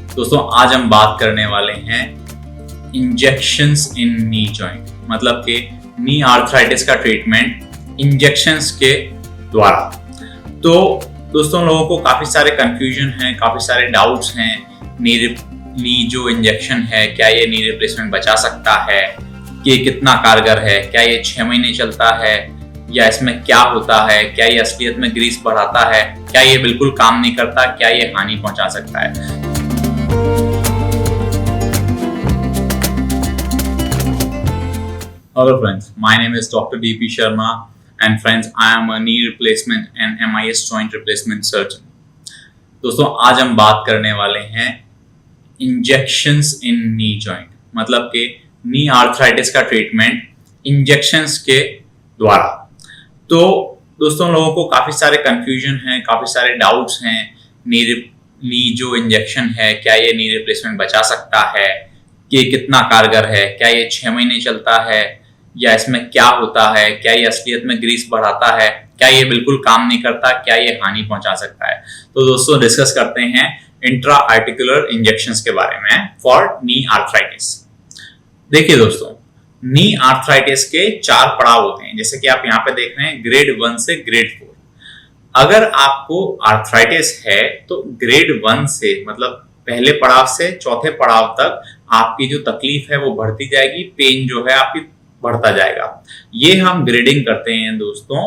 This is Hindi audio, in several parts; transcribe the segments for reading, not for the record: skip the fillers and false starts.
दोस्तों आज हम बात करने वाले हैं इंजेक्शंस इन नी जॉइंट, मतलब कि नी आर्थराइटिस का ट्रीटमेंट इंजेक्शंस के द्वारा। तो दोस्तों लोगों को काफी सारे कंफ्यूजन हैं, काफी सारे डाउट्स हैं। नी जो इंजेक्शन है, क्या ये नी रिप्लेसमेंट बचा सकता है, कि कितना कारगर है, क्या ये 6 महीने चलता है, या इसमें क्या होता है, क्या ये असलियत में ग्रीस बढ़ाता है, क्या ये बिल्कुल काम नहीं करता, क्या ये हानि पहुंचा सकता है। Hello friends, my name is Dr. D.P. Sharma and friends, I am a knee replacement and MIS joint replacement surgeon. दोस्तों आज हम बात करने वाले हैं इंजेक्शंस इन नी जॉइंट, मतलब कि नी आर्थराइटिस का ट्रीटमेंट इंजेक्शंस के द्वारा। तो दोस्तों लोगों को काफी सारे कंफ्यूजन हैं, काफी सारे डाउट्स हैं। नी जो इंजेक्शन है, क्या ये नी रिप्लेसमेंट बचा सकता है, कि कितना कारगर है, क्या ये 6 महीने चलता है, या इसमें क्या होता है, क्या ये असलियत में ग्रीस बढ़ाता है, क्या ये बिल्कुल काम नहीं करता, क्या ये हानि पहुंचा सकता है। तो दोस्तों डिस्कस करते हैं इंट्रा आर्टिकुलर इंजेक्शंस के बारे में फॉर नी आर्थराइटिस। देखिए दोस्तों, नी आर्थराइटिस के 4 पड़ाव होते हैं, जैसे कि आप यहाँ पे देख रहे हैं ग्रेड 1 से ग्रेड 4। अगर आपको आर्थराइटिस है तो ग्रेड 1 से मतलब पहले पड़ाव से चौथे पड़ाव तक आपकी जो तकलीफ है वो बढ़ती जाएगी, पेन जो है आपकी बढ़ता जाएगा। ये हम ग्रेडिंग करते हैं दोस्तों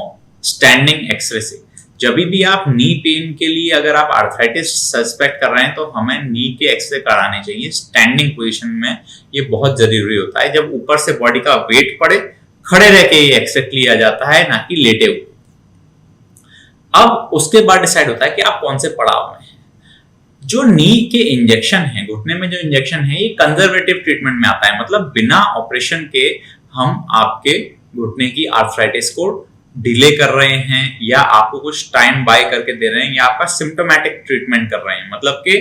स्टैंडिंग एक्सरे से। जब भी आप नी पेन के लिए अगर आप आर्थराइटिस सस्पेक्ट कर रहे हैं तो हमें नी के एक्सरे कराने चाहिए स्टैंडिंग पोजीशन में। ये बहुत जरूरी होता है, जब ऊपर से बॉडी का वेट पड़े, खड़े रह के ये एक्सरे लिया जाता है, ना कि लेटे हुए। अब उसके बाद डिसाइड होता है कि आप कौन से पड़ाव में हैं। जो नी के इंजेक्शन है, घुटने में जो इंजेक्शन है, ये कंजर्वेटिव ट्रीटमेंट में आता है, मतलब बिना ऑपरेशन के हम आपके घुटने की आर्थराइटिस को डिले कर रहे हैं, या आपको कुछ टाइम बाय करके दे रहे हैं, या आपका सिम्टोमेटिक ट्रीटमेंट कर रहे हैं। मतलब कि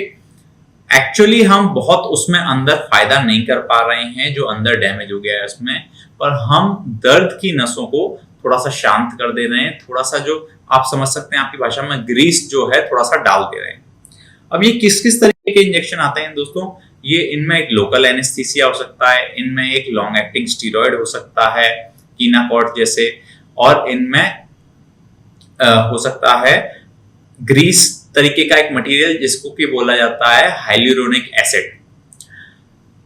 एक्चुअली हम बहुत उसमें अंदर फायदा नहीं कर पा रहे हैं, जो अंदर डैमेज हो गया है उसमें, पर हम दर्द की नसों को थोड़ा सा शांत कर दे रहे हैं, थोड़ा सा जो आप समझ सकते हैं आपकी भाषा में ग्रीस जो है थोड़ा सा डाल दे रहे हैं। अब ये किस किस तरीके के इंजेक्शन आते हैं दोस्तों? ये इनमें एक लोकल एनेस्थीसिया हो सकता है, इनमें एक लॉन्ग एक्टिंग स्टीरॉयड हो सकता है कीनाकॉर्ड जैसे, और इनमें हो सकता है ग्रीस तरीके का एक मटेरियल जिसको कि बोला जाता है हाइलुरोनिक एसिड।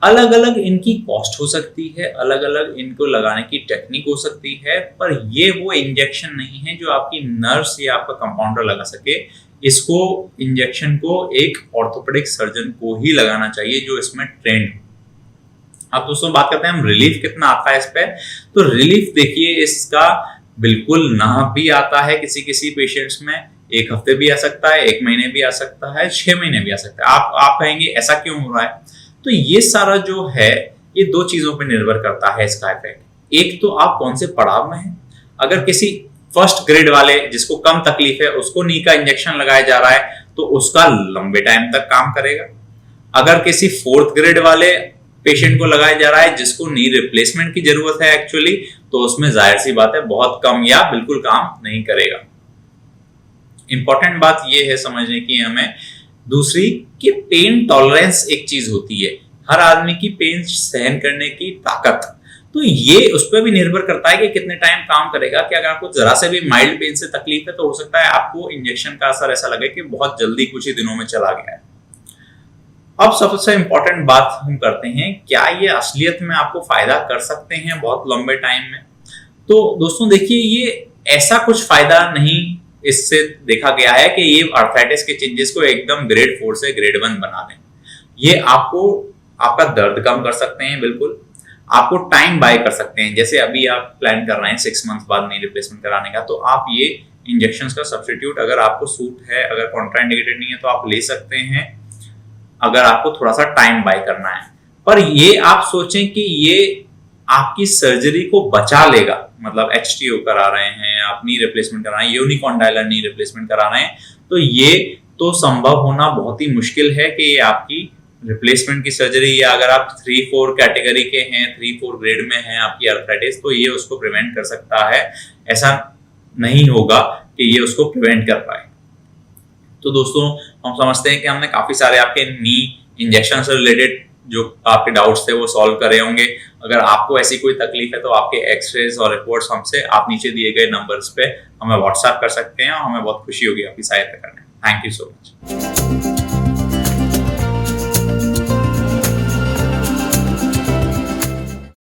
अलग अलग इनकी कॉस्ट हो सकती है, अलग अलग इनको लगाने की टेक्निक हो सकती है, पर ये वो इंजेक्शन नहीं है जो आपकी नर्स या आपका कंपाउंडर लगा सके। इसको इंजेक्शन को एक ऑर्थोपेडिक सर्जन को ही लगाना चाहिए जो इसमें ट्रेंड हो। अब दोस्तों बात करते हैं हम रिलीफ कितना आता है इस पे। तो रिलीफ देखिए इसका बिल्कुल ना भी आता है किसी किसी पेशेंट्स में, 1 हफ्ते भी आ सकता है, 1 महीने भी आ सकता है, 6 महीने भी आ सकता है। आप कहेंगे ऐसा क्यों हो रहा है? तो ये सारा जो है ये 2 चीजों पर निर्भर करता है इसका इफेक्ट। एक तो आप कौन से पड़ाव में हैं। अगर किसी फर्स्ट ग्रेड वाले जिसको कम तकलीफ है उसको नी का इंजेक्शन लगाया जा रहा है तो उसका लंबे टाइम तक काम करेगा। अगर किसी 4th ग्रेड वाले पेशेंट को लगाया जा रहा है जिसको नी रिप्लेसमेंट की जरूरत है एक्चुअली, तो उसमें जाहिर सी बात है बहुत कम या बिल्कुल काम नहीं करेगा। इंपॉर्टेंट बात यह है समझने की हमें दूसरी कि पेन टॉलरेंस एक चीज होती है, हर आदमी की पेन सहन करने की ताकत। तो ये उस पर भी निर्भर करता है कि कितने टाइम काम करेगा। कि अगर आपको जरा से भी माइल्ड पेन से तकलीफ है तो हो सकता है आपको इंजेक्शन का असर ऐसा लगे कि बहुत जल्दी कुछ ही दिनों में चला गया है। अब सबसे इंपॉर्टेंट बात हम करते हैं, क्या ये असलियत में आपको फायदा कर सकते हैं बहुत लंबे टाइम में? तो दोस्तों देखिए, ये ऐसा कुछ फायदा नहीं इससे देखा गया है कि ये आर्थराइटिस के चेंजेस को एकदम ग्रेड 4 से ग्रेड 1 बना दें। ये आपको आपका दर्द कम कर सकते हैं, बिल्कुल आपको टाइम बाय कर सकते हैं। जैसे अभी आप प्लान कर रहे हैं 6 मंथ बाद नी रिप्लेसमेंट कराने का, तो आप ये इंजेक्शंस का सब्स्टिट्यूट अगर आपको सूट है, अगर कॉन्ट्राइंडिकेटेड नहीं है तो आप ले सकते हैं, अगर आपको थोड़ा सा टाइम बाय करना है। पर ये आप सोचें कि ये आपकी सर्जरी को बचा लेगा, मतलब HTO करा रहे हैं आप, नी रिप्लेसमेंट करा रहे हैं, यूनिकॉन्डाइलर नी रिप्लेसमेंट करा रहे हैं, तो ये तो संभव होना बहुत ही मुश्किल है कि ये आपकी रिप्लेसमेंट की सर्जरी, या अगर आप 3-4 कैटेगरी के हैं, 3-4 ग्रेड में हैं आपकी आर्थराइटिस, तो ये उसको प्रिवेंट कर सकता है। ऐसा नहीं होगा कि ये उसको प्रिवेंट कर पाए। तो दोस्तों हम समझते हैं कि हमने काफी सारे आपके नी इंजेक्शन से रिलेटेड जो आपके डाउट्स थे वो सॉल्व करे होंगे। अगर आपको ऐसी कोई तकलीफ है तो आपके एक्सरेज और रिपोर्ट्स हमसे आप नीचे दिए गए नंबर्स पे हमें व्हाट्सएप कर सकते हैं और हमें बहुत खुशी होगी आपकी सहायता करने में। Thank you so much.